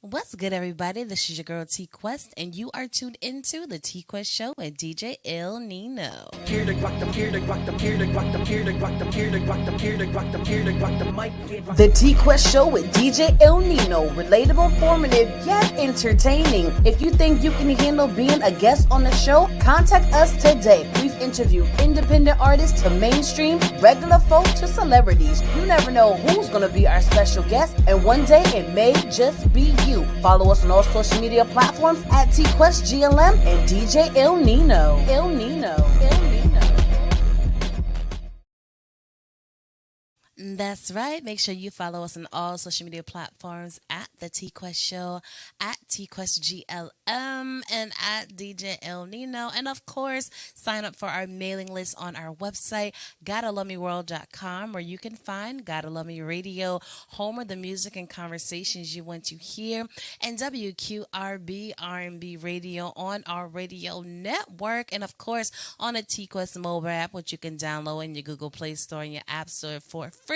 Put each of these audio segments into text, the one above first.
What's good, everybody? This is your girl T Quest, and you are tuned into the T Quest Show with DJ El Nino. Here to rock them, here to rock them, here to rock them, here to rock them, here to rock them, here to rock them, here to rock them, mic. The T-Quest Show with DJ El Nino. Relatable, informative, yet entertaining. If you think you can handle being a guest on the show, contact us today. We've interviewed independent artists to mainstream, regular folk to celebrities. You never know who's going to be our special guest, and one day it may just be you. Follow us on all social media platforms at TQuestGLM and DJ El Nino. El Nino. El Nino. That's right. Make sure you follow us on all social media platforms at the T-Quest Show, at TQuestGLM, and at DJ El Nino. And of course, sign up for our mailing list on our website, GottaLoveMeWorld.com, where you can find Gotta Love Me Radio, home of the music and conversations you want to hear, and WQRB R&B Radio on our radio network. And of course, on the T-Quest mobile app, which you can download in your Google Play Store and your App Store for free.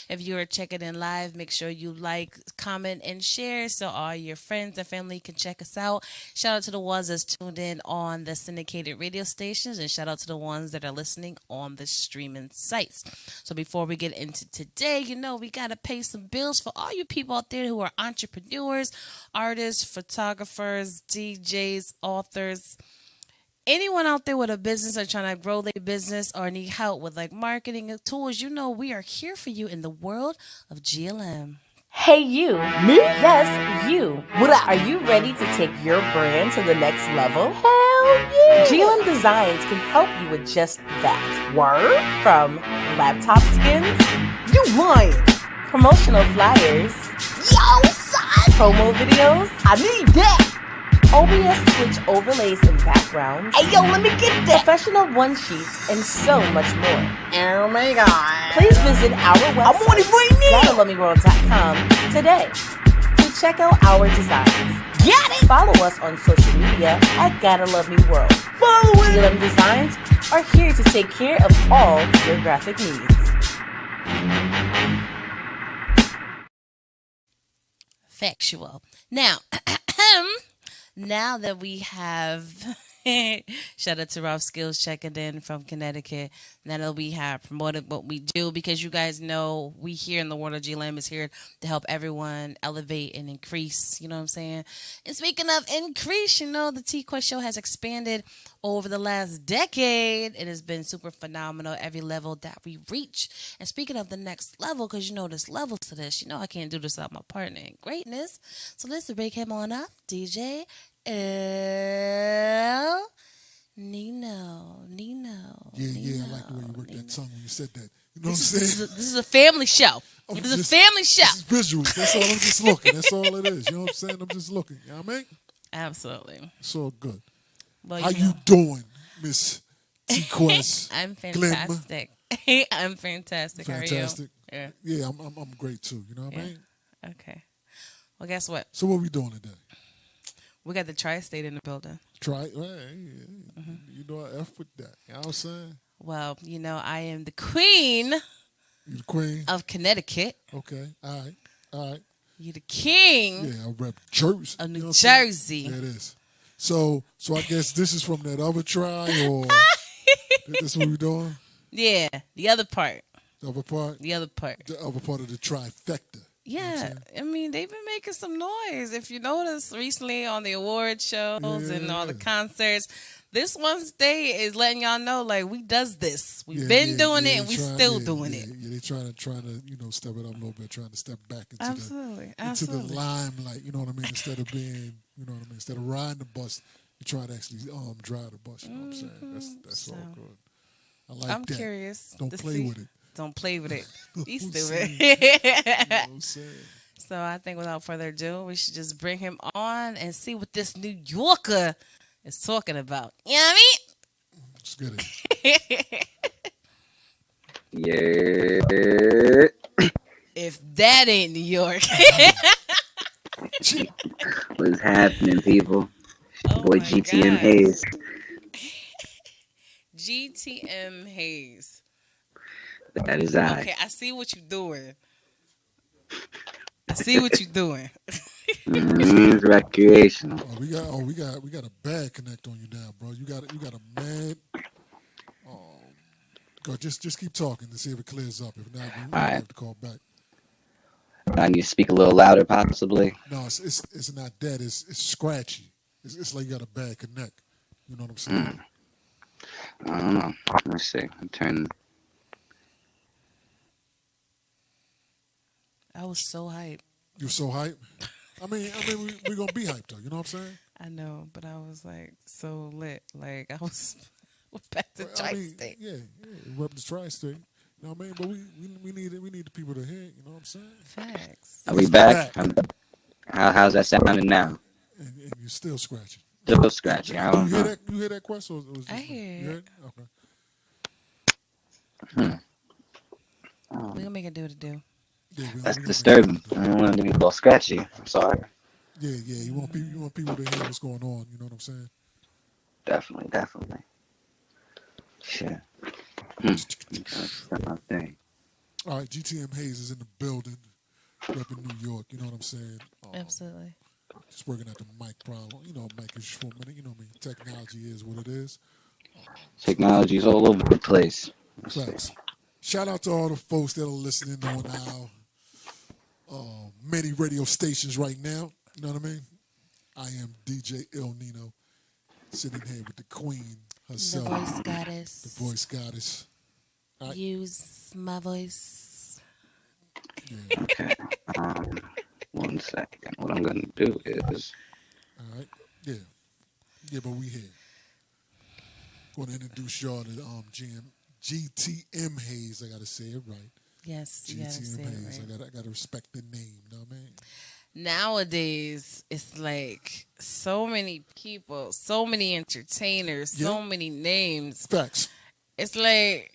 If you are checking in live, make sure you like, comment, and share so all your friends and family can check us out. Shout out to the ones that's tuned in on the syndicated radio stations, and shout out to the ones that are listening on the streaming sites. So before we get into today, we got to pay some bills for all you people out there who are entrepreneurs, artists, photographers, DJs, authors. Anyone out there with a business or trying to grow their business or need help with marketing tools, we are here for you in the world of GLM. Hey you. Me? Yes, you. Are you ready to take your brand to the next level? Hell yeah. GLM Designs can help you with just that. Word? From laptop skins? You lying. Promotional flyers. Yo, son! Promo videos? I need that. OBS Twitch overlays and backgrounds. Hey, yo, let me get that. Professional one sheets and so much more. Oh my god. Please visit our website, I'm on it right now. GottaLoveMeWorld.com today to check out our designs. Got it. Follow us on social media at Gotta Love Me World. Follow it. GLM Designs are here to take care of all your graphic needs. Factual. Now that we have, shout out to Ralph Skills checking in from Connecticut. Now that we have promoted what we do, because you guys know we here in the world of GLM is here to help everyone elevate and increase. You know what I'm saying? And speaking of increase, the T-Quest Show has expanded over the last decade. It has been super phenomenal, every level that we reach. And speaking of the next level, because there's levels to this. I can't do this without my partner in greatness. So let's break him on up, DJ El Nino. Yeah, I like the way you worked that tongue when you said that. You know what I'm saying? This is a family show. This is a family show. This is visuals. That's all. I'm just looking. That's all it is. You know what I'm saying? I'm just looking. You know what I mean? Absolutely. It's all good. Well, How you doing, Miss T-Quest? I'm fantastic. I'm fantastic. Fantastic. How are you? Yeah, I'm great too. You know what I mean? Okay. Well, guess what? So what we doing today? We got the tri-state in the building. You know I F with that. You know what I'm saying? Well, I am the queen. You the queen of Connecticut. Okay. All right. You the king. Yeah, I rep Jersey. Of New Jersey. Yeah, it is. So I guess this is from that other tribe, or this is what we doing? Yeah, the other part. The other part? The other part. The other part of the trifecta. Yeah, they've been making some noise. If you notice recently on the award shows and all the concerts, this one state is letting y'all know, we does this. We've been doing it, and we still doing it. Yeah, they're trying to step it up a little bit, trying to step back into Absolutely. the limelight. You know what I mean? Instead of being, instead of riding the bus, you try to actually drive the bus. You know what I'm saying? That's all good. I like that. I'm curious. Don't play with it. Don't play with it. Be stupid. You know what I'm saying? So I think without further ado, we should just bring him on and see what this New Yorker is talking about. You know what I mean? Let's get it. Yeah. If that ain't New York. What's happening, people? Boy, GTM God. Haze. GTM Haze. That is I. Okay, I see what you're doing. I see what you're doing. It's recreational. We got a bad connect on you now, bro. You got a mad. Go, just keep talking to see if it clears up. If not, we All may right. have to call back. I need to speak a little louder, possibly. No, it's not that. It's scratchy. It's like you got a bad connect. You know what I'm saying? I don't know. Let's see. Turn. I was so hyped. You're so hype. I mean, we're gonna be hyped though. You know what I'm saying? I know, but I was like so lit. Like I was back to I mean, Tri-State. yeah, rep the tri-state. You know what I mean? But we need the people to hear. You know what I'm saying? Facts. Are we It's back? back. How's that sounding now? And you're still scratching. Still scratching. I You don't hear know. that? You hear that question? Or it was just I me? hear You it. heard? Okay. We gonna make it do what it do. Yeah, That's we gonna disturbing. make it I don't want it to be a little scratchy. I'm sorry. Yeah. You want people to hear what's going on. You know what I'm saying? Definitely. Shit. That's my thing. All right, GTM Haze is in the building, repping New York. You know what I'm saying? Absolutely. Just working out the mic problem. You know, mic is for a minute. You know what I mean? Technology is what it is. Technology's all over the place. Facts. Shout out to all the folks that are listening on our many radio stations right now. You know what I mean? I am DJ NINO, sitting here with the queen The herself, voice goddess. the voice goddess. Right. Use my voice. Yeah. Okay. 1 second. What I'm gonna do is All right. Yeah, but we here. Going to introduce y'all to GTM Haze. I gotta say it right. Yes, you gotta say GTM it Haze. right. I gotta respect the name. You know what I mean? Nowadays, it's like so many people, so many entertainers, so many names. Facts. It's like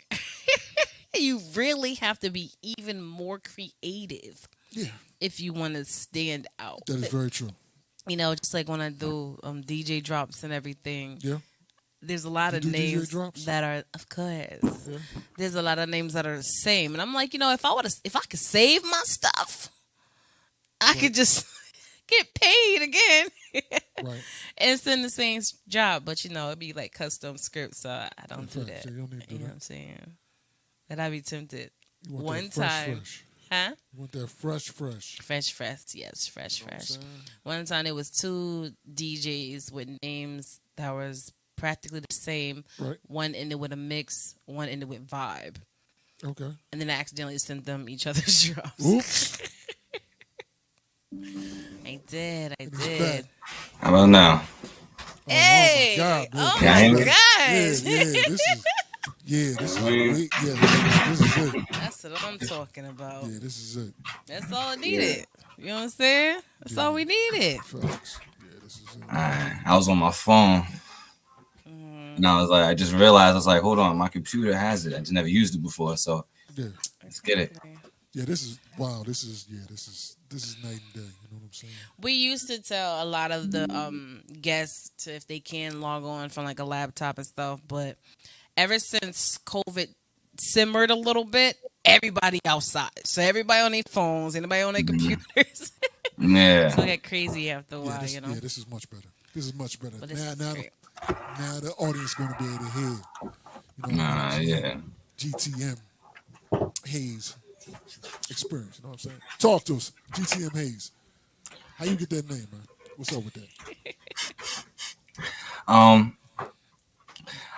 you really have to be even more creative Yeah, if you want to stand out. that is very true. You know, just like when I do DJ drops and everything, Yeah. there's a lot You of do DJ names drops? that are, of course, Yeah. there's a lot of names that are the same. And I'm like, you know, if I could save my stuff, I could just get paid again Right. and send the same job. But, you know, it'd be like custom scripts, so I don't do Facts. that. Yeah, you don't need to do You know that. what I'm saying? But I'd be tempted. You want One that fresh, time. fresh. Huh? You want that fresh. Fresh, yes, fresh. You know what I'm saying? One time it was two DJs with names that was practically the same. Right. One ended with a mix, one ended with vibe. Okay. And then I accidentally sent them each other's drops. Oops. I did. It's back. How about now? Hey! Oh my God, man. Oh Can I hear my me? gosh! This is it. That's what I'm talking about. Yeah, this is it. That's all I needed. You know what I'm saying? That's all we needed. Facts. Yeah, this is it. I was on my phone. And I was like, I just realized, I was like, hold on, my computer has it. I just never used it before. So Yeah. let's get it. Yeah, this is wow. This is night and day. You know what I'm saying? We used to tell a lot of the guests to, if they can, log on from like a laptop and stuff. But ever since COVID simmered a little bit, everybody outside. So everybody on their phones, anybody on their computers. Yeah. So it got crazy after a while, you know. Yeah, this is much better. This is much better. But this is great. Now the audience going to be able to hear. You know, Yeah. GTM Haze experience. You know what I'm saying? Talk to us, GTM Haze. How you get that name, man? What's up with that?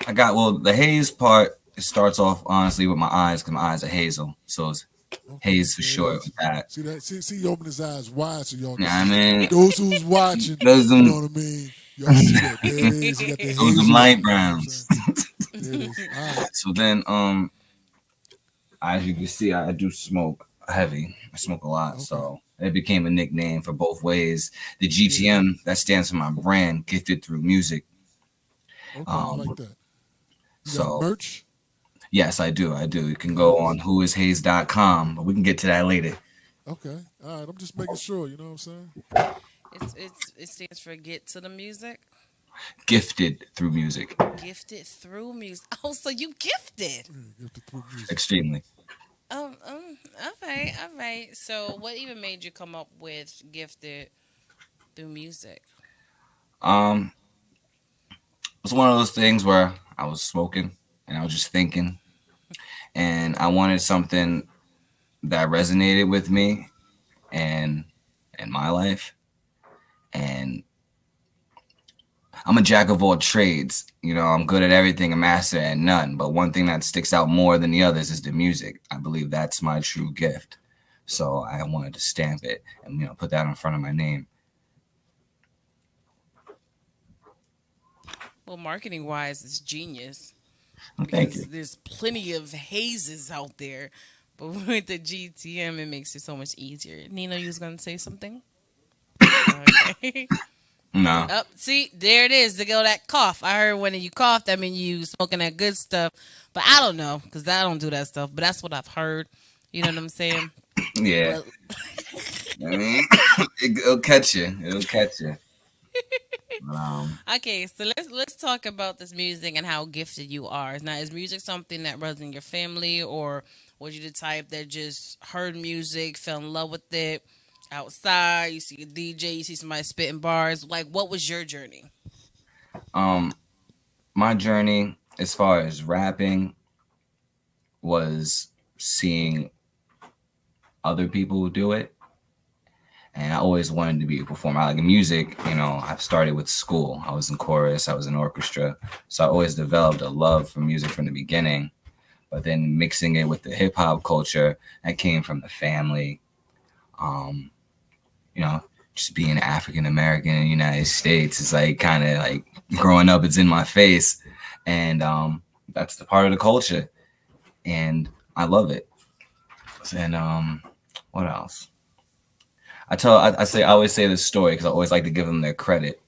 I got, well, the haze part, it starts off honestly with my eyes, because my eyes are hazel. So it's haze for There it short is. with that. See that? See, he opened his eyes wide so y'all can Yeah, I see. mean, Those who's watching, Those you know what I mean? Y'all see that? There it is. He got the those hazel them light eyes, you know what I'm browns. saying? There it is. All right. So then, as you can see, I do smoke heavy. I smoke a lot, Okay. so it became a nickname for both ways. The GTM, that stands for my brand, Gifted Through Music. Okay, I like that. You So got merch? yes, I do. You can go on whoishaze.com, but we can get to that later. Okay. All right. I'm just making sure. You know what I'm saying? It stands for Get to the Music. Gifted Through Music. Gifted through music. Oh, so you gifted. You have to put music. Extremely. All right. So what even made you come up with gifted? through music? Um, it's one of those things where I was smoking and I was just thinking, and I wanted something that resonated with me and in my life. And I'm a jack of all trades. I'm good at everything, a master at none. But one thing that sticks out more than the others is the music. I believe that's my true gift. So I wanted to stamp it and put that in front of my name. Well, marketing wise, it's genius Thank you. because there's plenty of hazes out there. But with the GTM, it makes it so much easier. Nino, you was going to say something? Okay. No. Up, see, there it is. To go that cough. I heard when you cough, that mean you smoking that good stuff. But I don't know because I don't do that stuff. But that's what I've heard. You know what I'm saying? Yeah. But I mean, it'll catch you. It'll catch you. But, okay, so let's talk about this music and how gifted you are. Now, is music something that runs in your family, or was you the type that just heard music, fell in love with it outside? You see a DJ, you see somebody spitting bars. Like, what was your journey? um, my journey as far as rapping was seeing other people do it. And I always wanted to be a performer. I like music, I've started with school. I was in chorus, I was in orchestra. So I always developed a love for music from the beginning. But then mixing it with the hip hop culture that came from the family, um, you know, just being African American in the United States is like kind of like growing up, it's in my face. And that's the part of the culture. And I love it. And what else? I always say this story because I always like to give them their credit.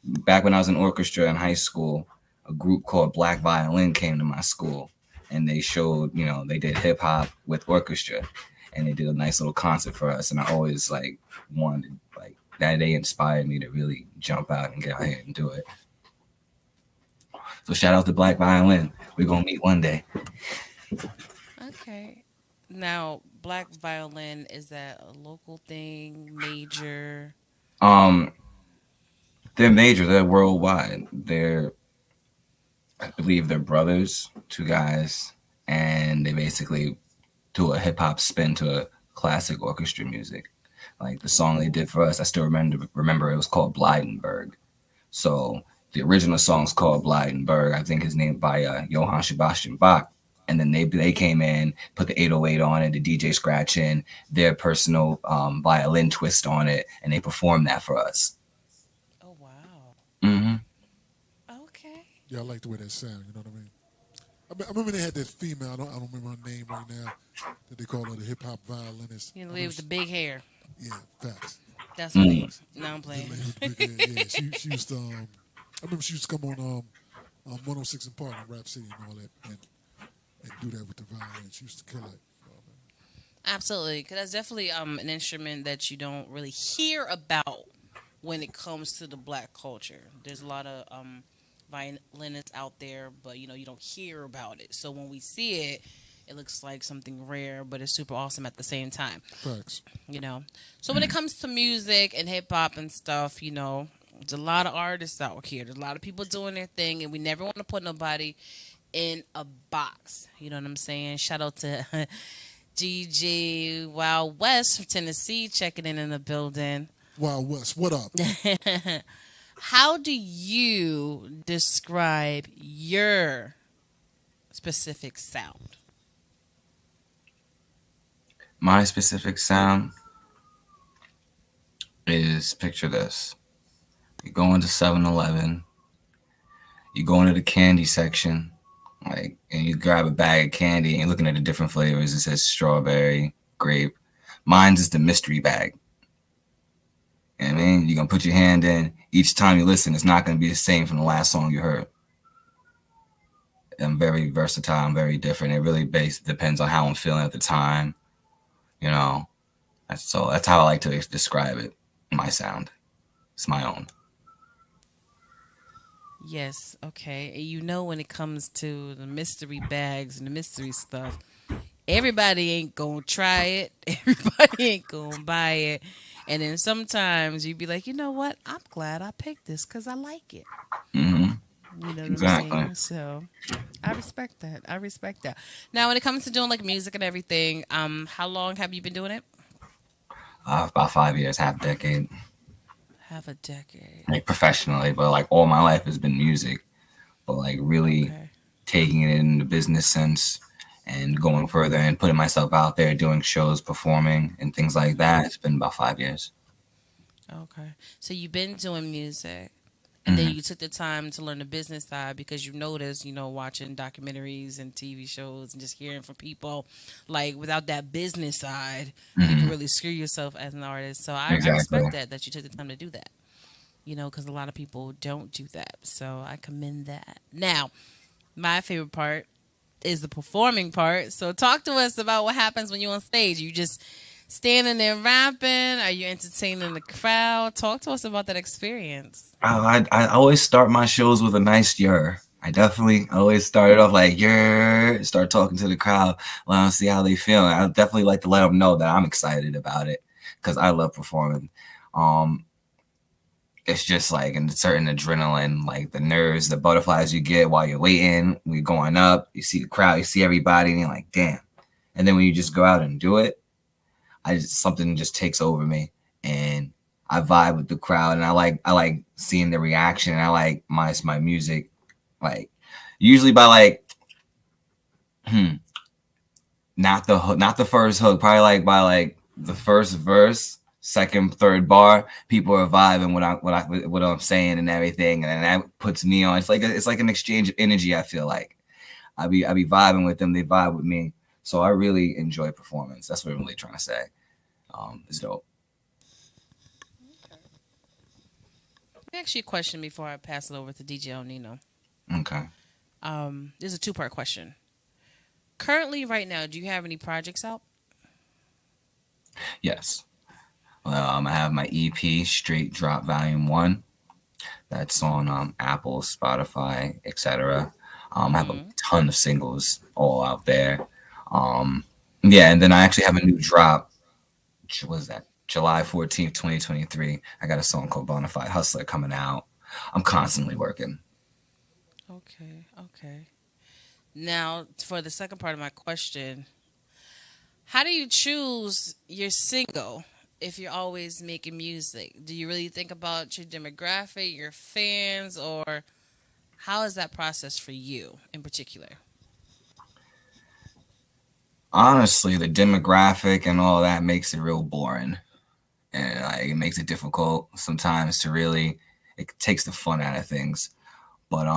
Back when I was in orchestra in high school, a group called Black Violin came to my school, and they showed, they did hip hop with orchestra, and they did a nice little concert for us. And I always like wanted like that. They inspired me to really jump out and get out here and do it. So shout out to Black Violin. We're gonna meet one day. Okay. Now, black violin, is that a local thing, major? Um, they're major. They're worldwide. I believe they're brothers, two guys, and they basically do a hip hop spin to a classic orchestra music. Like the song they did for us, I still remember it was called Blydenberg. So the original song's called Blydenberg. I think it's named by Johann Sebastian Bach. And then they came in, put the 808 on it, the DJ scratch in, their personal violin twist on it, and they performed that for us. Oh, wow. Hmm. Okay. Yeah, I like the way that sound. You know what I mean? I remember they had that female. I don't remember her name right now. That they call her the hip hop violinist. You live with the big hair. Yeah, facts. That's me. No, I'm playing. Yeah, she used to. I remember she used to come on 106 and Park in Rap City and all that, and do that with the violin. She used to kill it. Absolutely, because that's definitely an instrument that you don't really hear about when it comes to the black culture. There's a lot of violinists out there, but you don't hear about it. So when we see it, it looks like something rare, but it's super awesome at the same time. Facts. So when it comes to music and hip hop and stuff, there's a lot of artists out here. There's a lot of people doing their thing, and we never want to put nobody in a box. You know what I'm saying? Shout out to GG Wild West from Tennessee checking in the building. Wild West, what up? How do you describe your specific sound? My specific sound is, picture this. You go into 7-Eleven, you go into the candy section, and you grab a bag of candy and you're looking at the different flavors. It says strawberry, grape. Mine's is the mystery bag. You know what I mean? You're going to put your hand in. Each time you listen, it's not going to be the same from the last song you heard. I'm very versatile. I'm very different. It really depends on how I'm feeling at the time. That's how I like to describe it. My sound. It's my own. Yes, okay. When it comes to the mystery bags and the mystery stuff, everybody ain't gonna try it. Everybody ain't gonna buy it. And then sometimes you'd be like, you know what? I'm glad I picked this because I like it. Hmm. You know what I'm Exactly. saying? So I respect that. I respect that. Now, when it comes to doing like music and everything, how long have you been doing it? About 5 years, half a decade, Half a decade. like professionally, but like all my life has been music. But like really Okay. taking it in the business sense and going further and putting myself out there, doing shows, performing, and things like that. It's been about 5 years. Okay. So you've been doing music. And then Hmm. you took the time to learn the business side because you noticed, watching documentaries and TV shows and just hearing from people, like without that business side, you can Hmm. really screw yourself as an artist. So I Exactly. respect that you took the time to do that, because a lot of people don't do that. So I commend that. Now, my favorite part is the performing part. So talk to us about what happens when you're on stage. You just standing there rapping? Are you entertaining the crowd? Talk to us about that experience. I always start my shows with a nice yer. I definitely always start it off like yer, start talking to the crowd, let them see how they feel. I definitely like to let them know that I'm excited about it because I love performing. Um, it's just like a certain adrenaline, like the nerves, the butterflies you get while you're waiting, we're going up, you see the crowd, you see everybody, and you're like, damn. And then when you just go out and do it, something just takes over me, and I vibe with the crowd, and I like seeing the reaction, and I like my music, like usually by like hmm, not the first hook, probably like by like the first verse, second, third bar, people are vibing what I'm saying and everything, and then that puts me on. It's like an exchange of energy. I feel like I be vibing with them, they vibe with me, so I really enjoy performance. That's what I'm really trying to say. It's dope. Let me ask you a question before I pass it over to DJ Nino. Okay. This is a two-part question. Currently, right now, do you have any projects out? Yes. Well, I have my EP Straight Drop Volume 1. That's on Apple, Spotify, etc. I have a Mm-hmm. ton of singles all out there. Um, yeah, and then I actually have a new drop. What is that? July 14th, 2023. I got a song called Bonafide Hustler coming out. I'm constantly working. Okay, okay. Now, for the second part of my question, how do you choose your single if you're always making music? Do you really think about your demographic, your fans, or how is that process for you in particular? Honestly, the demographic and all that makes it real boring. And like, it makes it difficult sometimes to really, it takes the fun out of things. But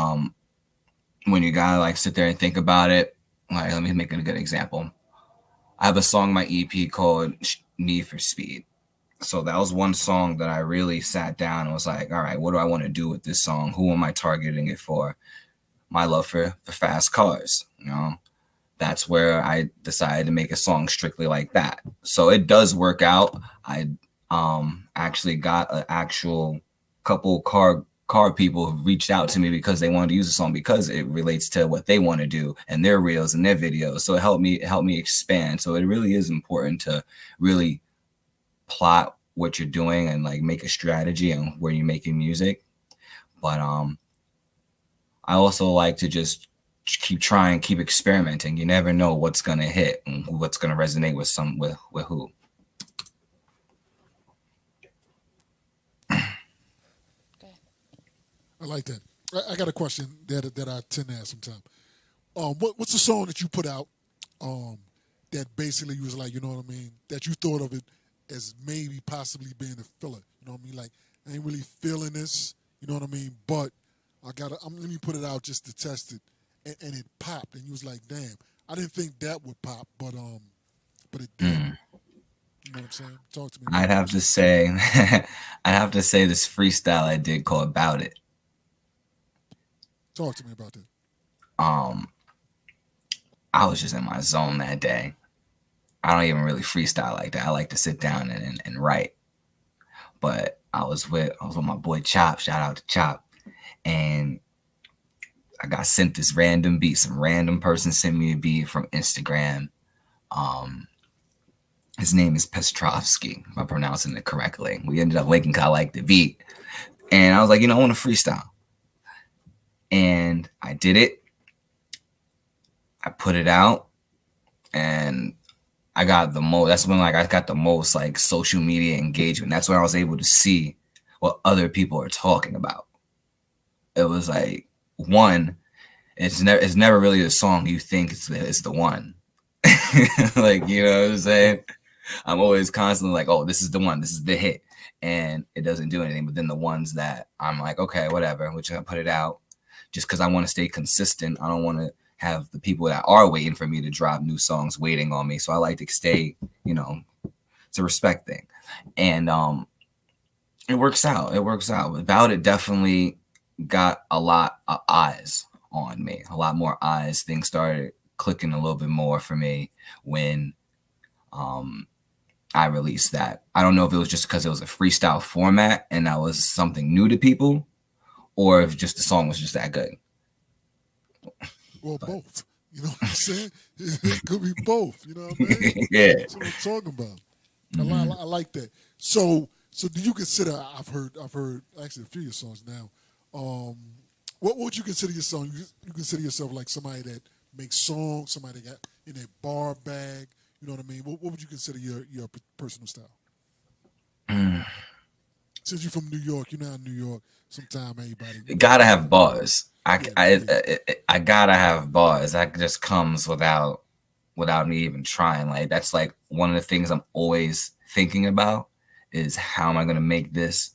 when you gotta like sit there and think about it, like let me make it a good example. I have a song in my EP called Need for Speed. So that was one song that I really sat down and was like, all right, what do I want to do with this song? Who am I targeting it for? My love for fast cars, That's where I decided to make a song strictly like that. So it does work out. I actually got an actual couple car people who reached out to me because they wanted to use the song because it relates to what they want to do and their reels and their videos. So it helped me expand. So it really is important to really plot what you're doing and like make a strategy on where you're making music. But I also like to just keep trying, keep experimenting. You never know what's gonna hit and what's gonna resonate with who. I like that. I got a question that I tend to ask sometimes. What's the song that you put out um, that basically was like, you know what I mean, that you thought of it as maybe possibly being a filler? You know what I mean? Like, I ain't really feeling this, you know what I mean? But let me put it out just to test it. And it popped, and you was like, damn, I didn't think that would pop, but it did. Mm. You know what I'm saying? Talk to me I'd about have to say, I'd have to say this freestyle I did called "About It." Talk to me about that. Um, I was just in my zone that day. I don't even really freestyle like that. I like to sit down and write. But I was with my boy Chop. Shout out to Chop. And I got sent this random beat. Some random person sent me a beat from Instagram. Um, His name is Petrovsky, if I'm pronouncing it correctly. We ended up linking 'cause I liked the beat. And I was like, I want to freestyle. And I did it. I put it out. And I got the most, that's when I got the most social media engagement. That's when I was able to see what other people are talking about. It was one, it's never really the song you think it's the one. You know what I'm saying? I'm always constantly oh, this is the one, this is the hit. And it doesn't do anything. But then the ones that I'm okay, whatever, which I put it out just because I want to stay consistent. I don't want to have the people that are waiting for me to drop new songs waiting on me. So I like to stay, it's a respect thing. And it works out. It works out. Without it, definitely got a lot of eyes on me, a lot more eyes. Things started clicking a little bit more for me when I released that. I don't know if it was just because it was a freestyle format and that was something new to people, or if just the song was just that good. Well, both. You know what I'm saying? It could be both. You know what I mean? Yeah. That's what I'm talking about. Mm-hmm. I like that. So do you consider? I've heard actually a few of your songs now. What would you consider your song? You consider yourself like somebody that makes songs, somebody that got in a bar bag. You know what I mean? What would you consider your personal style? Since you're from New York, you're not in New York. Sometimes everybody gotta have bars. I gotta have bars. That just comes without me even trying. That's one of the things I'm always thinking about is how am I gonna make this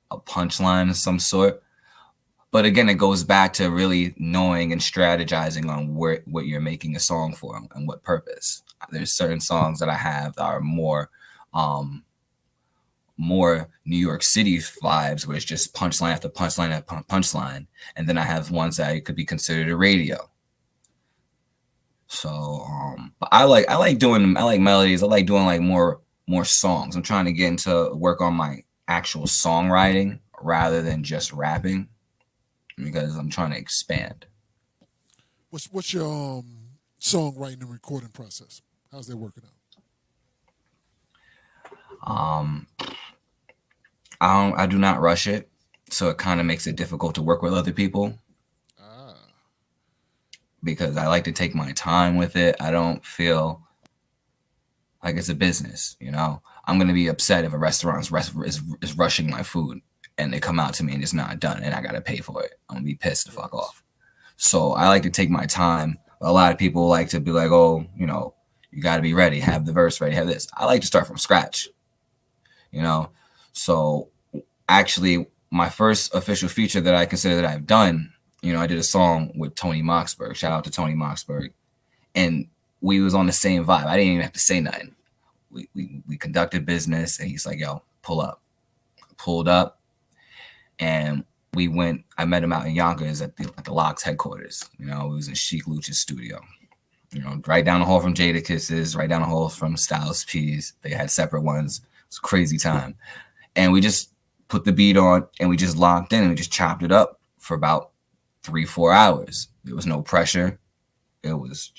a punchline of some sort. But again, it goes back to really knowing and strategizing on what you're making a song for and what purpose. There's certain songs that I have that are more New York City vibes, where it's just punchline after punchline after punchline. And then I have ones that could be considered a radio. So but I like melodies. I like doing more songs. I'm trying to get into work on my actual songwriting rather than just rapping, because I'm trying to expand. What's your songwriting and recording process? How's that working out? I do not rush it, so it kind of makes it difficult to work with other people. Because I like to take my time with it. I don't feel like it's a business, I'm going to be upset if a restaurant is rushing my food and they come out to me and it's not done and I got to pay for it. I'm going to be pissed the fuck off. So I like to take my time. A lot of people like to be like, oh, you got to be ready, have the verse ready, have this. I like to start from scratch, So actually, my first official feature that I consider that I've done, I did a song with Tony Moxburg. Shout out to Tony Moxburg. And we was on the same vibe. I didn't even have to say nothing. We conducted business, and he's like, yo, pull up. Pulled up, and we went. I met him out in Yonkers at the Locks headquarters. It was in Chic Lucha's studio. Right down the hall from Jadakiss's, right down the hall from Styles P's. They had separate ones. It was a crazy time. And we just put the beat on, and we just locked in, and we just chopped it up for about 3-4 hours. There was no pressure. It was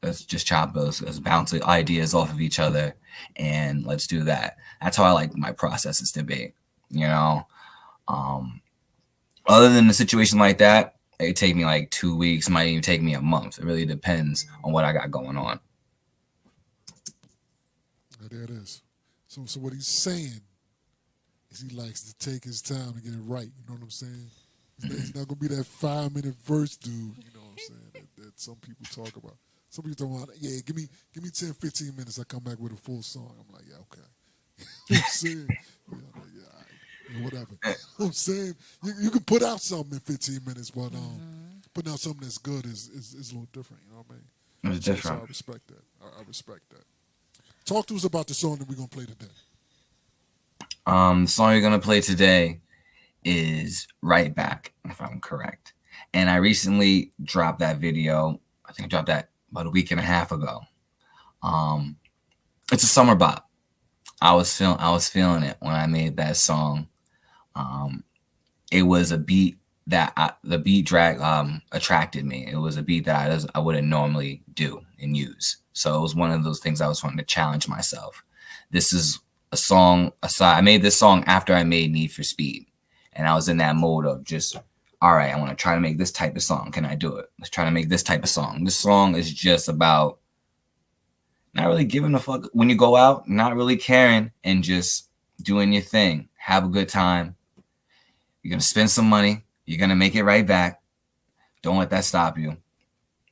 let's just chop those, let's bounce ideas off of each other, and let's do that. That's how I like my processes to be, Other than a situation like that, it take me 2 weeks, might even take me a month. It really depends on what I got going on. There it is. So what he's saying is he likes to take his time to get it right. You know what I'm saying? He's not going to be that 5-minute verse dude, you know what I'm saying, that some people talk about. Some people talk about, yeah, give me 10, 15 minutes, I come back with a full song. I'm like, yeah, okay. You know what I'm saying? Yeah, all right, whatever. You know what I'm saying? You can put out something in 15 minutes, but putting out something that's good is a little different, you know what I mean? It's different. So I respect that. I respect that. Talk to us about the song that we're going to play today. The song you're going to play today is Right Back, if I'm correct. And I recently dropped that video. I think I dropped that about a week and a half ago. It's a summer bop. I was feeling it when I made that song. It was a beat that the beat drag attracted me. It was a beat that I wouldn't normally do and use. So it was one of those things I was trying to challenge myself. This is a song aside. I made this song after I made Need for Speed. And I was in that mode of just, all right, I want to try to make this type of song. Can I do it? Let's try to make this type of song. This song is just about not really giving a fuck when you go out, not really caring, and just doing your thing. Have a good time. You're going to spend some money. You're going to make it right back. Don't let that stop you.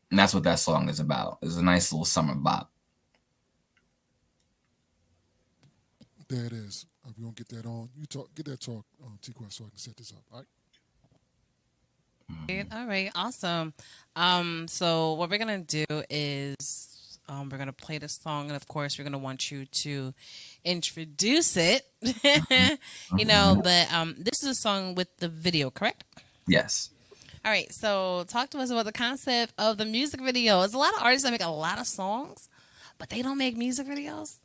And that's what that song is about. It's a nice little summer bop. There it is. We're going to get that on. You talk, get that talk, TQuest, so I can set this up. All right? All right, awesome. So what we're gonna do is we're gonna play the song, and of course, we're gonna want you to introduce it. But this is a song with the video, correct? Yes. All right, so talk to us about the concept of the music video. There's a lot of artists that make a lot of songs, but they don't make music videos.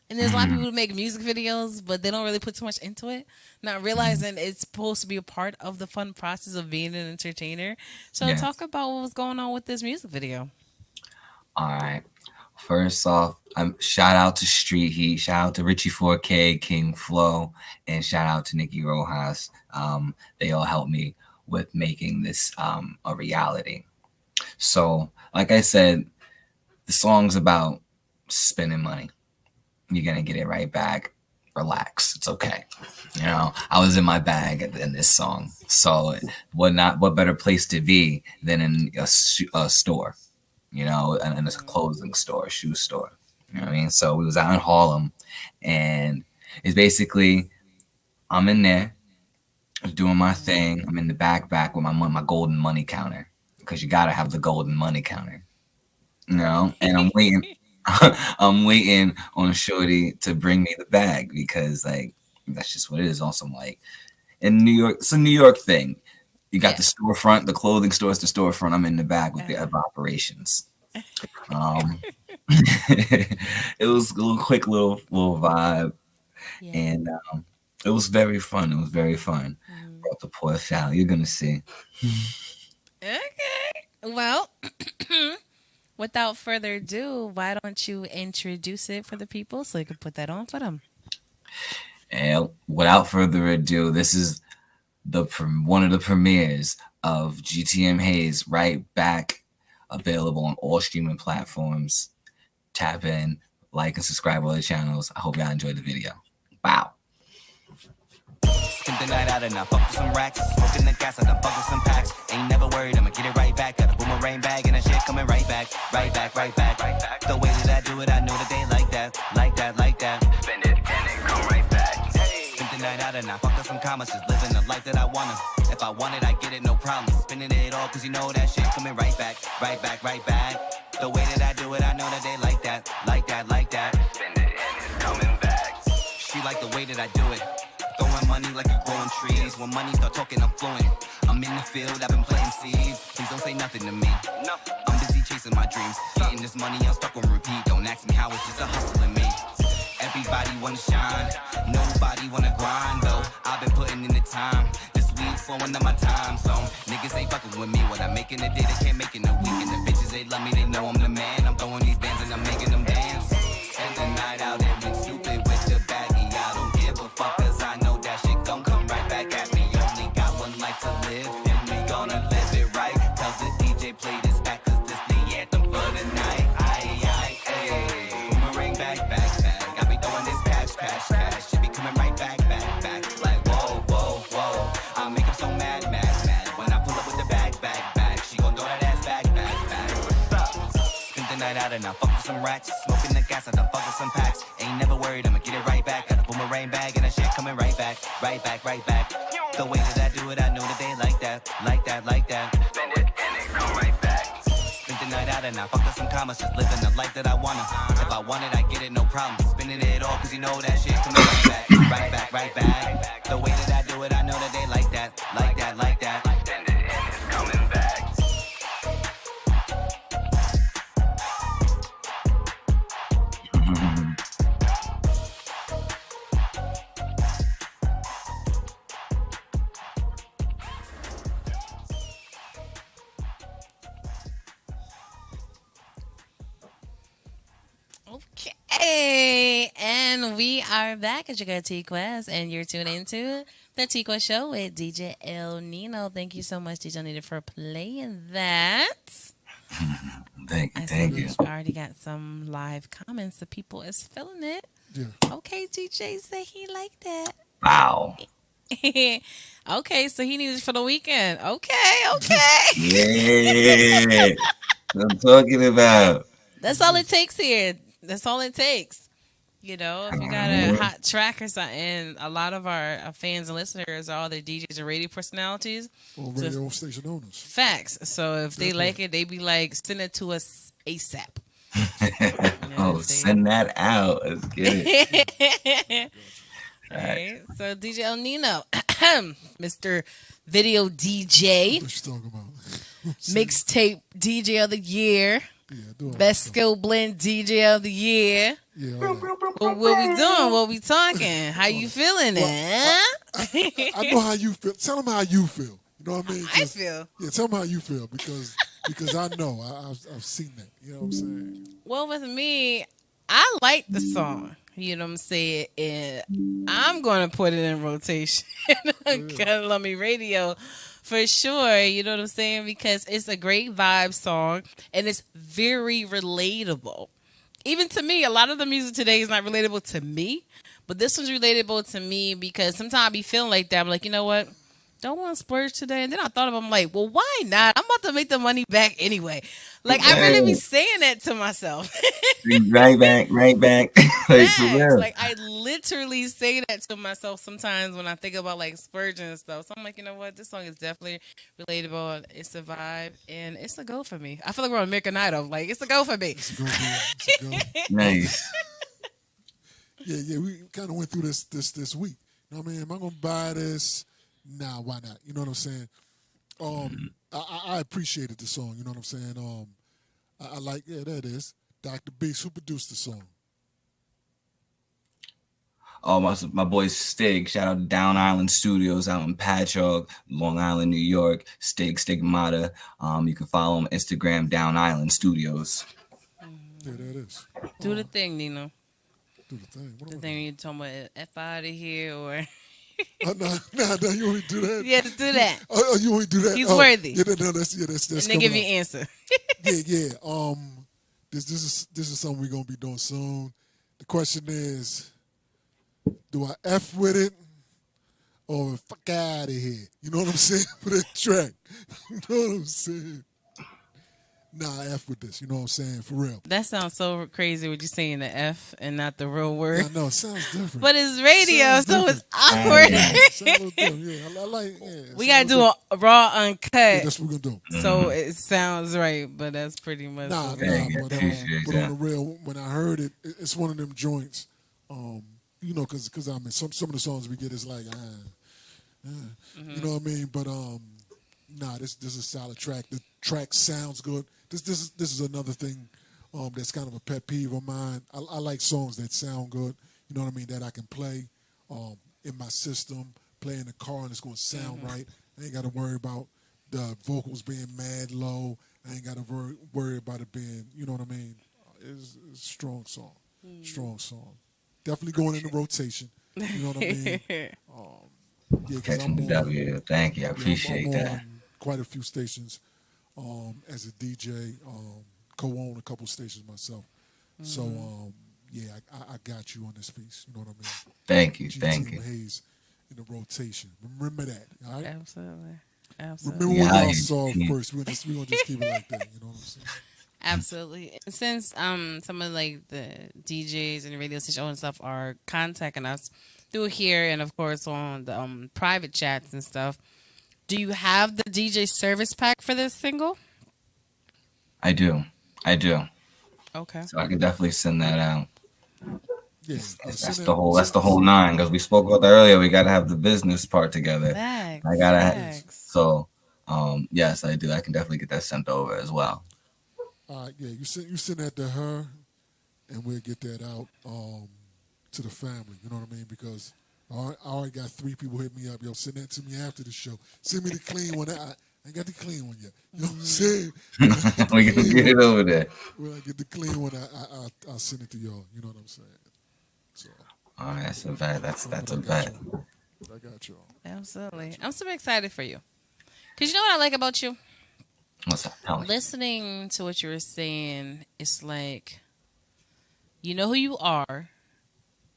And there's a lot of people who make music videos, but they don't really put too much into it, not realizing it's supposed to be a part of the fun process of being an entertainer. So Yes. talk about what was going on with this music video. All right. First off, shout out to Street Heat, shout out to Richie 4K, King Flow, and shout out to Nikki Rojas. They all helped me with making this a reality. So, like I said, the song's about spending money. You're gonna get it right back. Relax, it's okay. I was in my bag in this song, so what better place to be than in a store, and in a clothing store, shoe store. You know what I mean? So we was out in Harlem, and it's basically I'm in there doing my thing. I'm in the back with my golden money counter, because you gotta have the golden money counter, and I'm waiting. I'm waiting on Shorty to bring me the bag, because that's just what it is. Also, in New York, it's a New York thing. You got the storefront, the clothing store is the storefront. I'm in the back with the other operations. It was a little quick little vibe, and it was very fun. Brought the poor Sal. You're gonna see. Okay. Well, without further ado, why don't you introduce it for the people so you can put that on for them? And without further ado, this is one of the premieres of GTM Haze, right back, available on all streaming platforms. Tap in, like, and subscribe to all the channels. I hope y'all enjoyed the video. Wow. Spent the night out and I fucked with some racks. Smoking the gas and I fucked with some packs. Ain't never worried, I'ma get it right back. Got a boomerang bag and that shit coming right back. Right back, right back. The way that I do it, I know that they like that. Like that, like that. Spend it and it come right back. Spent the night out and I fucked up some commas. Just living the life that I wanna. If I want it, I get it, no problem. Spending it all cause you know that shit coming right back. Right back, right back. The way that I do it, I know that they like that. Like that, like that. Spend it and it's coming back. She like the way that I do it. Throwing money like a growing trees. When money start talking, I'm fluent. I'm in the field, I've been planting seeds. Please don't say nothing to me. I'm busy chasing my dreams. Getting this money, I'm stuck on repeat. Don't ask me how, it's just a hustle in me. Everybody wanna shine, nobody wanna grind though. I've been putting in the time. This week's flowing on my time zone. Niggas ain't fucking with me. What I make in a day, they can't make in a week. And the bitches, they love me, they know I'm the man. I'm throwing these bands and I'm making them dance. Spend the night out and been stupid with the baggie. I don't give a fuck cause I know that shit gon' come right back at me. Only got one life to live and we gonna live it right. Tell the DJ play this back cause this the anthem for the night. Aye, boomerang back. I be throwing this cash. Shit be coming right back. Like whoa. I make him so mad. When I pull up with the bag. She gon' throw that ass back. Spent the night out and I fucked with some racks. Smoking the gas and I fucked with some packs. Ain't never worried, I'ma get it right back. Got a boomerang bag and that shit coming right back. Right back. The way that I do it, I know that they like that. Like that. Spend it and it come right back. Spent the night out and I fucked up some commas. Just living the life that I wanna. If I want it, I get it, no problem. Spending it all cause you know that shit coming right back. Right back. The way that I do it, I know that they like that. Like that. Spend it and it's coming back. Hey, and we are back at your girl TQuest, and you're tuned into the TQuest Show with DJ El Nino. Thank you so much, DJ El Nino, for playing that. Thank you, I thank see you. we already got some live comments. The people is feeling it. Yeah. Okay, DJ said he like that. Wow. Okay, so he needs it for the weekend. Okay. Yeah. What I'm talking about. That's all it takes here. That's all it takes. You know, if you got a hot track or something, a lot of our fans and listeners are all the DJs and radio personalities. Or So radio station owners. facts. So if they like it, they be like, send it to us ASAP. You know what Oh, I'm saying? send that out. Let's get it. Right. So DJ El Nino, Mr. Video DJ, What you talking about? mixtape DJ of the year, Yeah, do all best skill blend DJ of the year. Yeah, all that. What we doing? What we talking? How you feeling? I know how you feel. Tell them how you feel. You know what I mean? I feel. Yeah, tell them how you feel because I know I've seen that. You know what I'm saying? Well, with me, I like the song. You know what I'm saying? And I'm going to put it in rotation on Gotta Love Me Radio for sure. You know what I'm saying? Because it's a great vibe song and it's very relatable. Even to me, a lot of the music today is not relatable to me, but this one's relatable to me because sometimes I be feeling like that. I'm like, you know what? Don't want to splurge today. And then I thought of it, I'm like, well, why not? I'm about to make the money back anyway. Like, I really be saying that to myself. Right back. like, for Facts. real. Like, I literally say that to myself sometimes when I think about, like, splurging and stuff. So I'm like, you know what? This song is definitely relatable. It's a vibe, and it's a go for me. I feel like we're on American Idol. Like, it's a go for me. It's a go. It's a go. Nice. Yeah. We kind of went through this week. You know what I mean? Am I gonna buy this? Nah, why not? You know what I'm saying? I appreciated the song. You know what I'm saying? I like. Yeah, there it is. Dr. Beast, who produced the song? Oh, my boy Stig. Shout out to Down Island Studios out in Patchogue, Long Island, New York. Stigmata. You can follow him on Instagram, Down Island Studios. Yeah, there it is. Do the thing, Nino. Do the thing. What The am I thing you talking about, F out of here, or... Nah, you want me to do that? Yes, do that. Oh, you want me to do that? He's worthy. Yeah, that's And then coming give you up. an answer. Yeah. This is something we're gonna be doing soon. The question is, do I F with it or fuck out of here? You know what I'm saying for that track? You know what I'm saying? Nah, I F with this. You know what I'm saying for real. That sounds so crazy when you're saying the F and not the real word. Yeah, I know it sounds different. But it's radio, Sounds so it's different. awkward. It sounds a little different. Yeah, I like. Yeah, We gotta do a raw uncut, Yeah, that's what we're gonna do. so it sounds right. But that's pretty much. Nah, okay. Dang, but appreciate on that. the real, when I heard it, it's one of them joints. You know, because I mean, some of the songs we get is like, you know what I mean. But nah, this is a solid track. The track sounds good. This is another thing that's kind of a pet peeve of mine. I like songs that sound good. You know what I mean? That I can play in my system, play in the car, and it's going to sound right. I ain't got to worry about the vocals being mad low. I ain't got to worry about it being, you know what I mean? It's a strong song. Strong song. Definitely going into rotation. You know what I mean? Yeah, 'cause Catching the on- W. Thank you. I appreciate I'm that. on quite a few stations as a DJ, co-own a couple stations myself. So, yeah, I got you on this piece. You know what I mean? Thank you. GTM Haze in the rotation. Remember that, all right? Absolutely. Absolutely. Remember Yeah, when y'all you- saw it you- first. We're gonna just keep it like that. You know what I'm saying? Absolutely. And since some of like the DJs and the radio station and stuff are contacting us through here and of course on the private chats and stuff, do you have the DJ service pack for this single? I do. Okay. So I can definitely send that out. Yeah, That's the whole nine. Because we spoke about that earlier. We gotta have the business part together. Facts. I gotta have Facts. so. Yes, I do. I can definitely get that sent over as well. All right, yeah, you send that to her, and we'll get that out to the family. You know what I mean? Because I already got 3 people hit me up. Yo, send that to me after the show. Send me the clean one. ain't got the clean one yet. You know what I'm saying? We gonna get it over there. When I get the clean one, I'll send it to y'all. You know what I'm saying? So, All right, that's a bet. That's but a I got bet. y'all. I got y'all. Absolutely. I'm super excited for you. Because you know what I like about you? What's that? Tell me. Listening to what you were saying, it's like you know who you are,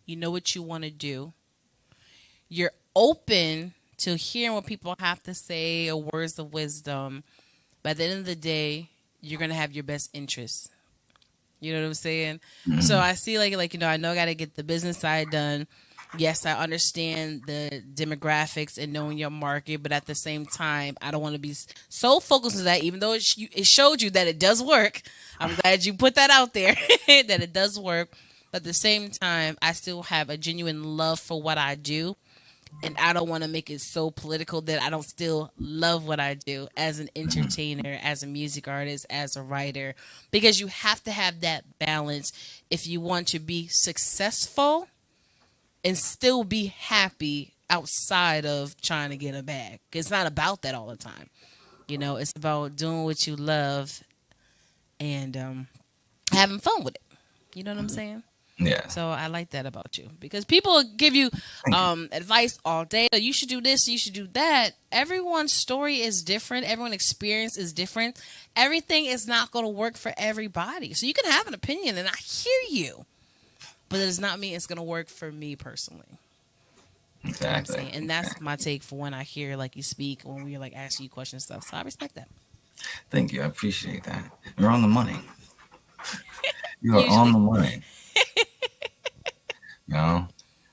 you know what you want to do, you're open to hearing what people have to say or words of wisdom. But at the end of the day, you're gonna have your best interests. You know what I'm saying? So I see like I know I got to get the business side done. Yes, I understand the demographics and knowing your market, but at the same time, I don't want to be so focused on that. Even though it showed you that it does work, I'm glad you put that out there that it does work. But at the same time, I still have a genuine love for what I do, and I don't want to make it so political that I don't still love what I do as an entertainer, as a music artist, as a writer, because you have to have that balance if you want to be successful and still be happy outside of trying to get a bag. It's not about that all the time. It's about doing what you love and having fun with it. You know what I'm saying? Yeah. So I like that about you because people give you advice all day. You should do this. You should do that. Everyone's story is different. Everyone's experience is different. Everything is not going to work for everybody. So you can have an opinion, and I hear you, but it does not mean it's going to work for me personally. Exactly. You know what I'm saying? And that's my take for when I hear like you speak, when we're like asking you questions and stuff. So I respect that. Thank you. I appreciate that. You're on the money. You are Usually. on the money.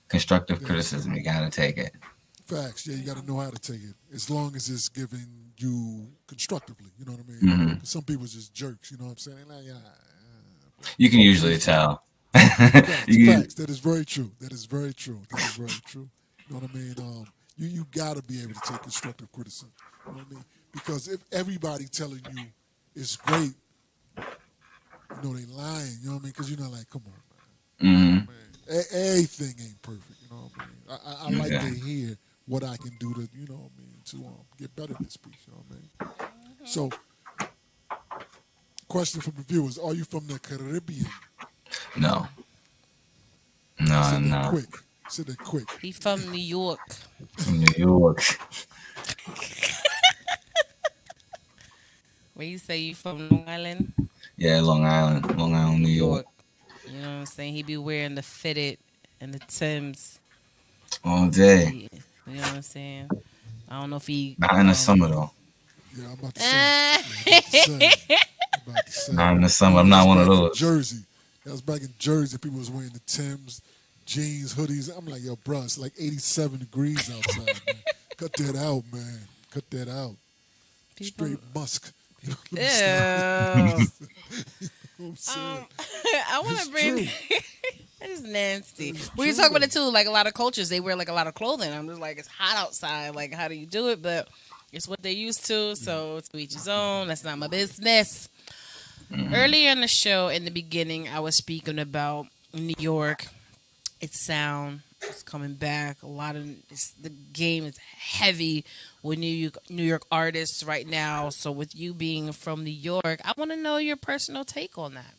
Constructive criticism, you gotta take it. Facts. Yeah, you got to know how to take it. As long as it's giving you constructively. You know what I mean? Mm-hmm. Some people just jerks. You know what I'm saying? Like, You can usually tell. Facts. That is very true. That is very true. That is very true. You know what I mean? You got to be able to take constructive criticism. You know what I mean? Because if everybody telling you it's great, they lying. You know what I mean? Because you're not like, come on, man. Mm-hmm. Man, everything ain't perfect. You know what I mean? I like to hear what I can do to, to get better in this piece. You know what I mean? So, question from the viewers: are you from the Caribbean? No. No, I'm not. Say that quick. He from New York. From New York. When you say you from Long Island? Yeah, Long Island, New York. You know what I'm saying? He be wearing the fitted and the Timbs All day. You know what I'm saying? I don't know if he... Not in the summer, though. Yeah, I'm about to say. Not in the summer. I'm not one of those. Jersey. That was back in Jersey. People was wearing the Timbs, jeans, hoodies. I'm like, yo, bro, it's like 87 degrees outside, man. Cut that out, man. Cut that out. Straight musk. You know what I'm saying? I want to bring... That is nasty. We were talking about it too. Like a lot of cultures, they wear like a lot of clothing. I'm just like, it's hot outside. Like, how do you do it? But it's what they used to. So to each his own. That's not my business. Earlier in the show, in the beginning, I was speaking about New York. Its sound is coming back. The game is heavy with New York artists right now. So with you being from New York, I want to know your personal take on that,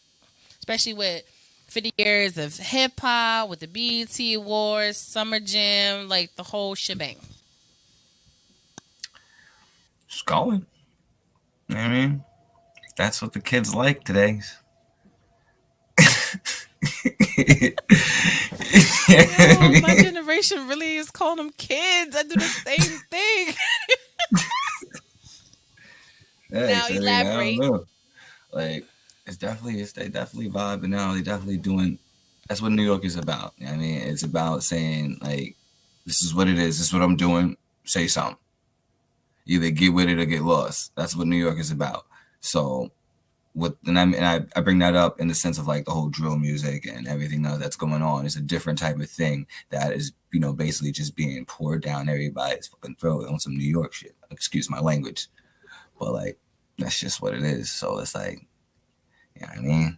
especially with 50 years of hip hop, with the BET Awards, Summer Jam, like the whole shebang. Just going. You know what I mean? That's what the kids like today. My generation really is calling them kids. I do the same thing. Now elaborate. I don't know. Like, they definitely vibing now. They definitely doing. That's what New York is about. You know what I mean, it's about saying like, this is what it is. This is what I'm doing. Say something. Either get with it or get lost. That's what New York is about. So, I bring that up in the sense of like the whole drill music and everything else that's going on. It's a different type of thing that is, basically just being poured down everybody's fucking throat on some New York shit. Excuse my language, but like that's just what it is. So it's like, you know what I mean?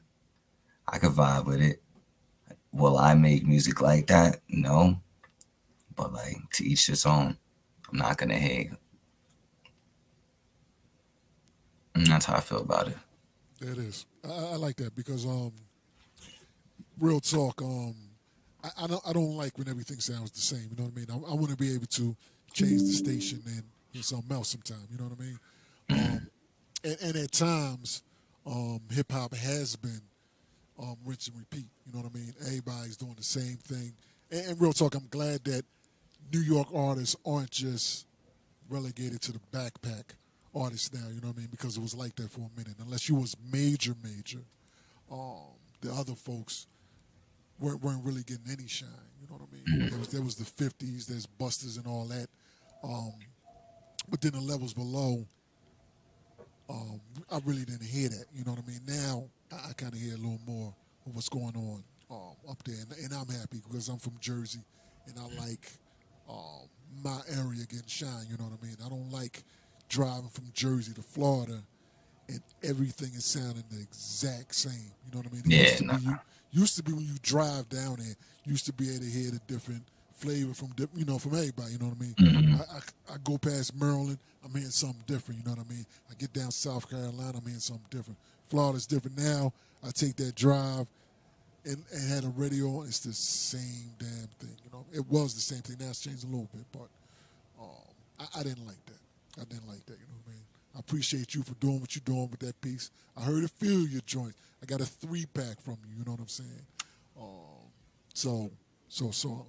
I could vibe with it. Will I make music like that? No, but like to each his own. I'm not gonna hate. And that's how I feel about it. That is. I like that because real talk. I don't like when everything sounds the same. You know what I mean? I want to be able to change the station and hear something else sometime. You know what I mean? And at times, hip hop has been rinse and repeat. You know what I mean? Everybody's doing the same thing. And real talk, I'm glad that New York artists aren't just relegated to the backpack artists now. You know what I mean? Because it was like that for a minute. Unless you was major, the other folks weren't really getting any shine. You know what I mean? There was the 50s, there's Busters and all that. But then the levels below, I really didn't hear that. You know what I mean? Now I kind of hear a little more of what's going on up there, and I'm happy because I'm from Jersey, and I like my area getting shine. You know what I mean? I don't like driving from Jersey to Florida and everything is sounding the exact same. You know what I mean? It Yeah, nah. used to be when you drive down there, you used to be able to hear the different flavor from from everybody. You know what I mean? I go past Maryland, I'm hearing something different. You know what I mean? I get down South Carolina, I'm hearing something different. Florida's different now. I take that drive and had a radio on. It's the same damn thing. You know, it was the same thing. Now it's changed a little bit, but I didn't like that. I didn't like that. You know what I mean? I appreciate you for doing what you're doing with that piece. I heard a few of your joints. I got a 3-pack from you. You know what I'm saying? So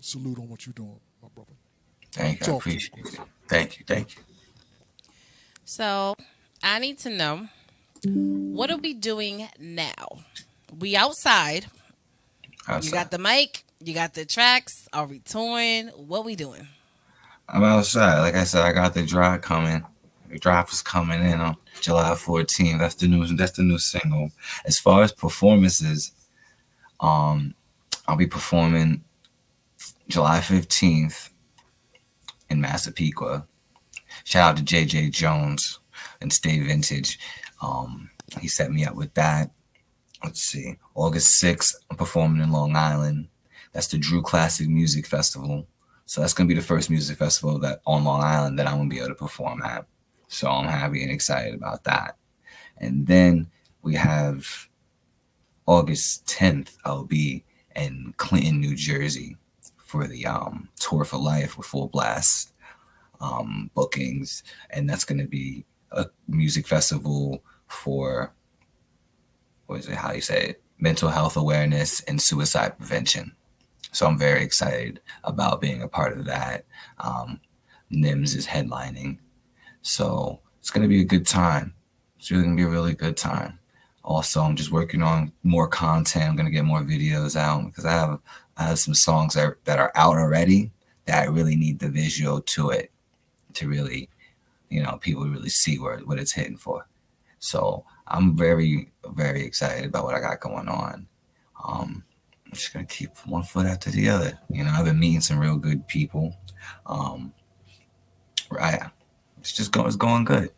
salute on what you're doing, my brother. Thank you. I Talk to appreciate you. it. Thank you. Thank you. So I need to know, what are we doing now? We outside. You Outside. got the mic. You got the tracks. Are we touring? What we doing? I'm outside. Like I said, I got the drop coming. The drop is coming in on July 14th. That's the new single. As far as performances, I'll be performing July 15th in Massapequa. Shout out to JJ Jones and Stay Vintage. He set me up with that. Let's see. August 6th, I'm performing in Long Island. That's the Drew Classic Music Festival. So that's going to be the first music festival that on Long Island that I'm going to be able to perform at. So I'm happy and excited about that. And then we have August 10th, I'll be in Clinton, New Jersey for the Tour for Life with Full Blast bookings. And that's going to be a music festival for, what is it, how you say it, mental health awareness and suicide prevention. So I'm very excited about being a part of that. NIMS is headlining. So it's going to be a good time. It's really going to be a really good time. Also, I'm just working on more content. I'm going to get more videos out because I have some songs that are out already that really need the visual to it to really, people really see what it's hitting for. So I'm very, very excited about what I got going on. I'm just going to keep one foot after the other. I've been meeting some real good people. Right. It's going good.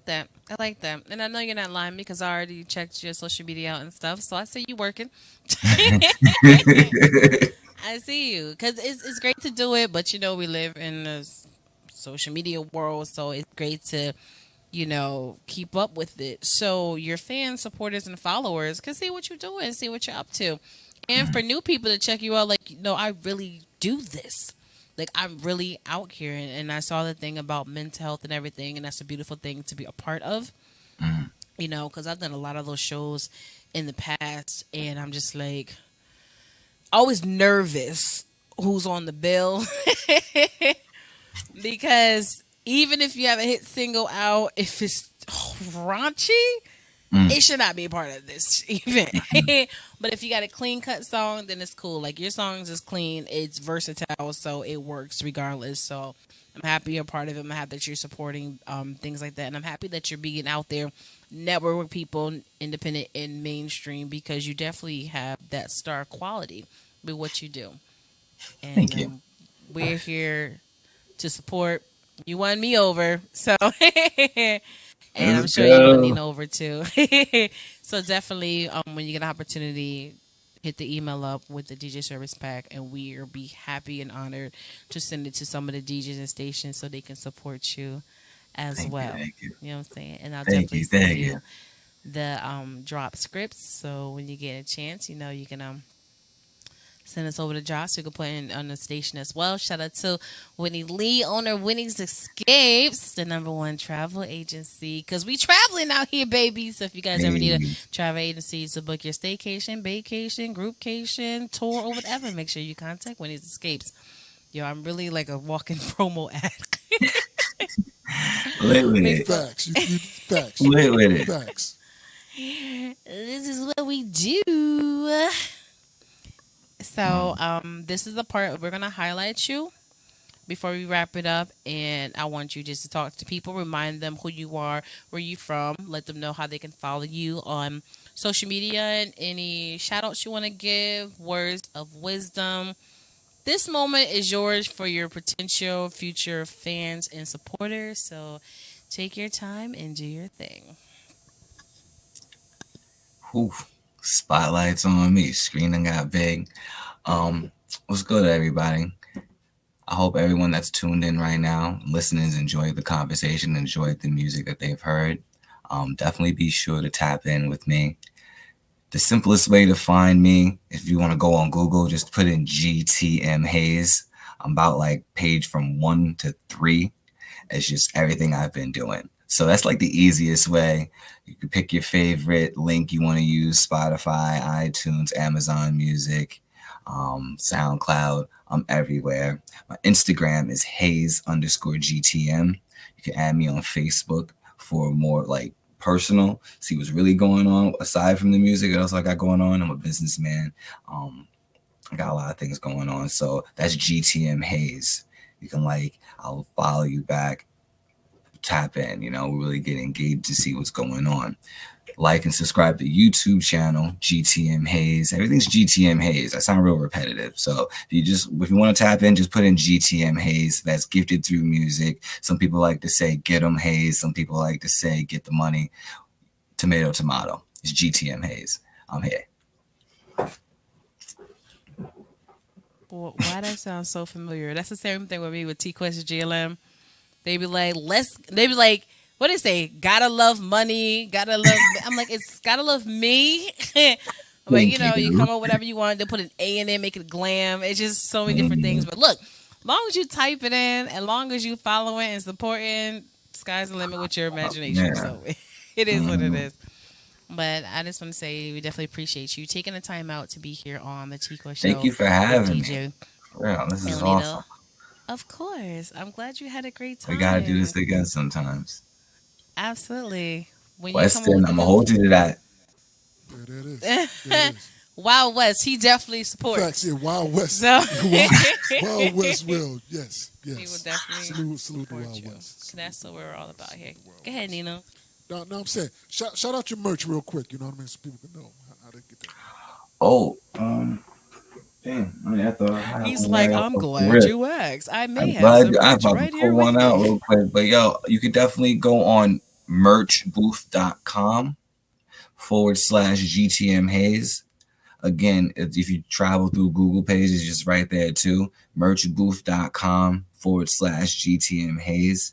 I like that. And I know you're not lying because I already checked your social media out and stuff. So I see you working. I see you because it's great to do it, but we live in a social media world, so it's great to keep up with it. So your fans, supporters, and followers can see what you're doing, see what you're up to. And for new people to check you out, like, I really do this. Like, I'm really out here. And I saw the thing about mental health and everything, and that's a beautiful thing to be a part of. Because I've done a lot of those shows in the past, and I'm just like, always nervous who's on the bill. Because even if you have a hit single out, if it's raunchy, it should not be a part of this event. But if you got a clean cut song, then it's cool. Like, your songs is clean, it's versatile, so it works regardless. So I'm happy you're a part of it. I'm happy that you're supporting things like that, and I'm happy that you're being out there, network with people, independent and mainstream, because you definitely have that star quality with what you do. And Thank you. We're here to support. You won me over, so and I'm sure you won Nina over too. So definitely, when you get an opportunity, hit the email up with the DJ service pack, and we'll be happy and honored to send it to some of the DJs and stations so they can support you as Thank you, well. thank you, You know what I'm saying? And I'll thank definitely you, send thank you. you the drop scripts. So when you get a chance, you can send us over to Josh. So you can put in on the station as well. Shout out to Whitney Lee, owner of Whitney's Escapes, the #1 travel agency. Because we traveling out here, baby. So if you guys ever need Hey, a travel agency to book your staycation, vacation, groupcation, tour, or whatever, make sure you contact Whitney's Escapes. Yo, I'm really like a walking promo ad. lit with Make it, fun- Facts. You facts. lit with it. Facts. This is what we do. So, this is the part we're gonna highlight you before we wrap it up, and I want you just to talk to people, remind them who you are, where you from, let them know how they can follow you on social media, and any shout outs you want to give, words of wisdom. This moment is yours for your potential future fans and supporters. So, take your time and do your thing. Oof. Spotlights on me. Screen done got big. What's good, everybody? I hope everyone that's tuned in right now, listeners, enjoyed the conversation, enjoyed the music that they've heard. Definitely be sure to tap in with me. The simplest way to find me, if you want to go on Google, just put in GTM Haze. I'm about like page from 1 to 3. It's just everything I've been doing. So that's like the easiest way. You can pick your favorite link you want to use: Spotify, iTunes, Amazon Music, SoundCloud. I'm everywhere. My Instagram is Haze_GTM. You can add me on Facebook for more like personal, see what's really going on aside from the music. What else I got going on? I'm a businessman. I got a lot of things going on. So that's GTM Haze. You can I'll follow you back, tap in, really get engaged to see what's going on. Like and subscribe to the YouTube channel, GTM Haze. Everything's GTM Haze. I sound real repetitive. So if you want to tap in, just put in GTM Haze. That's gifted through music. Some people like to say get 'em Haze. Some people like to say get the money. Tomato, tomato. It's GTM Haze. I'm here. Well, why that sounds so familiar? That's the same thing with me with TQuestGLM. They be like, what do they say? Gotta love money, gotta love. I'm like, it's gotta love me. But Thank you you. come up with whatever you want. They put an A in it, make it glam. It's just so many different things. But look, long as you type it in, and long as you follow it and supporting, sky's the limit with your imagination. Yeah. So it is what it is. But I just want to say we definitely appreciate you taking the time out to be here on the TQuest show. Thank you for having DJ me. Yeah, this is Elnito. awesome. Of course. I'm glad you had a great time. We gotta do this again sometimes. Absolutely. When Weston, you I'm gonna hold you to that. There that is. There it is. Wild West, he definitely supports. Facts, yeah, Wild West. So Wild West will, yes. he will definitely salute to support Wild you. West. That's what we're all about here. Go ahead, Nino. No, I'm saying, shout out your merch real quick, you know what I mean, so people can know how they get that. Oh, damn. I thought He's like, I'm glad rip. you asked. I may I'm have glad some I'm merch about right to here pull with one out me. real quick. But yo, you could definitely go on merchbooth.com/GTM Haze. Again, if you travel through Google pages, it's just right there too. Merchbooth.com/GTM Haze.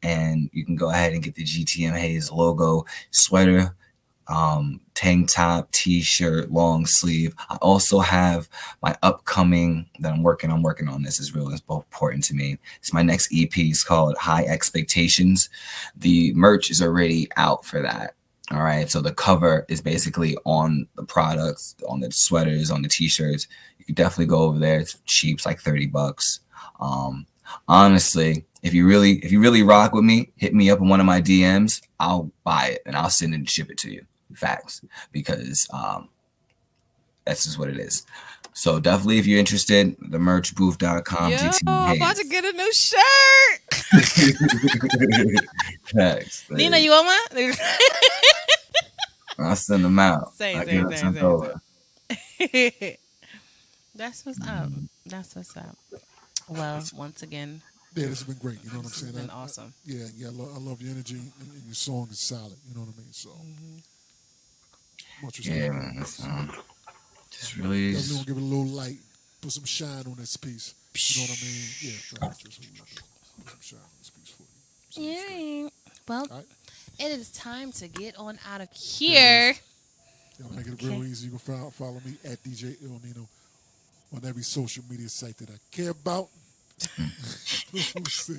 And you can go ahead and get the GTM Haze logo sweater, tank top, t-shirt, long sleeve. I also have my upcoming that I'm working on. This is really important to me. It's my next EP. It's called High Expectations. The merch is already out for that. All right. So the cover is basically on the products, on the sweaters, on the t-shirts. You can definitely go over there. It's cheap. It's like $30. Honestly, if you really rock with me, hit me up in one of my DMs. I'll buy it and I'll send it and ship it to you. Facts. Because that's just what it is. So definitely, if you're interested, the merchbooth.com. Yo, I'm about to get a new shirt. Thanks. Nina, you want one? I'll send them out. Same. That's what's up. That's what's up. Well, once again, Yeah, this has been great, you know what I'm this saying? has been awesome. I love your energy, and your song is solid, you know what I mean? So, much respect. Yeah, man. Just really Definitely want to give it a little light, put some shine on this piece. You know what I mean? Yeah, facts. Just a little bit. Put some shine on this piece for you. Yeah. Well, All right. it is time to get on out of here. Y'all make it real easy. You can follow me at DJ El Nino on every social media site that I care about. Just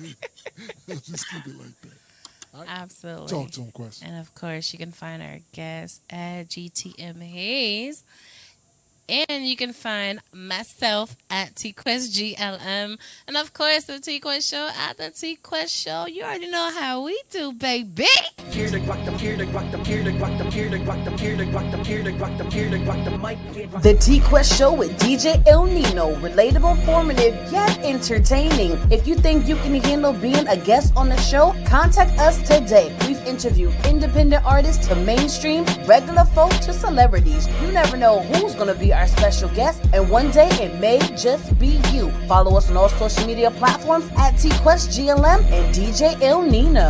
keep it like that. All right? Absolutely. Talk to him, Quest. And of course, you can find our guests at GTM Haze. And you can find myself at TQuestGLM. And of course, the TQuest Show at the TQuest Show. You already know how we do, baby. Here to guac them, here to guac them, here to guac them, here to guac them, here to guac them, here to guac them, here to guac them, mic. The TQuest Show with DJ El Nino. Relatable, informative, yet entertaining. If you think you can handle being a guest on the show, contact us today. We've interviewed independent artists to mainstream, regular folk to celebrities. You never know who's going to be our special guest, and one day it may just be you. Follow us on all social media platforms at TQuestGLM and DJ El Nino.